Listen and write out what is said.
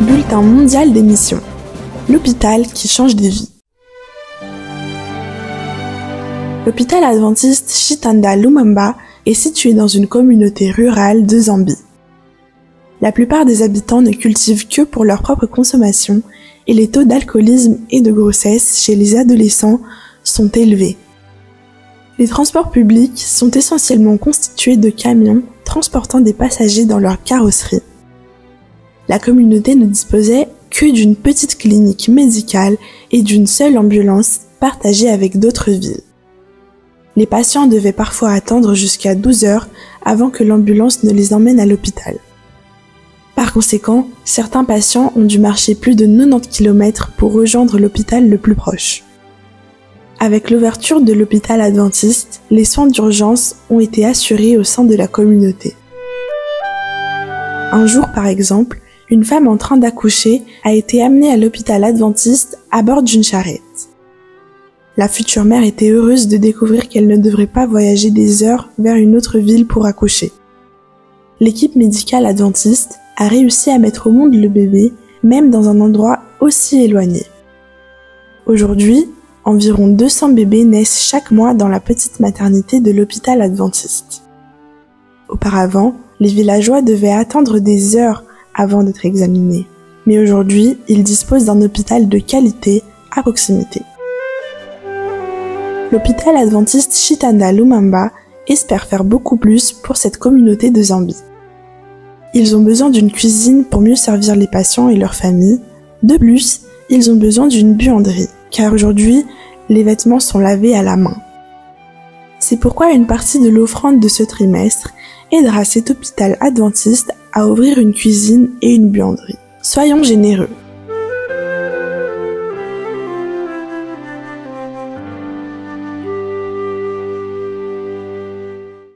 Bulletin mondial des missions. L'hôpital qui change des vies. L'hôpital adventiste Chitanda Lumumba est situé dans une communauté rurale de Zambie. La plupart des habitants ne cultivent que pour leur propre consommation et les taux d'alcoolisme et de grossesse chez les adolescents sont élevés. Les transports publics sont essentiellement constitués de camions transportant des passagers dans leur carrosserie. La communauté ne disposait que d'une petite clinique médicale et d'une seule ambulance partagée avec d'autres villes. Les patients devaient parfois attendre jusqu'à 12 heures avant que l'ambulance ne les emmène à l'hôpital. Par conséquent, certains patients ont dû marcher plus de 90 km pour rejoindre l'hôpital le plus proche. Avec l'ouverture de l'hôpital adventiste, les soins d'urgence ont été assurés au sein de la communauté. Un jour par exemple, une femme en train d'accoucher a été amenée à l'hôpital adventiste à bord d'une charrette. La future mère était heureuse de découvrir qu'elle ne devrait pas voyager des heures vers une autre ville pour accoucher. L'équipe médicale adventiste a réussi à mettre au monde le bébé, même dans un endroit aussi éloigné. Aujourd'hui, environ 200 bébés naissent chaque mois dans la petite maternité de l'hôpital adventiste. Auparavant, les villageois devaient attendre des heures avant d'être examinés. Mais aujourd'hui, ils disposent d'un hôpital de qualité à proximité. L'hôpital adventiste Chitanda Lumumba espère faire beaucoup plus pour cette communauté de Zambie. Ils ont besoin d'une cuisine pour mieux servir les patients et leurs familles. De plus, ils ont besoin d'une buanderie, car aujourd'hui, les vêtements sont lavés à la main. C'est pourquoi une partie de l'offrande de ce trimestre aidera cet hôpital adventiste à ouvrir une cuisine et une buanderie. Soyons généreux.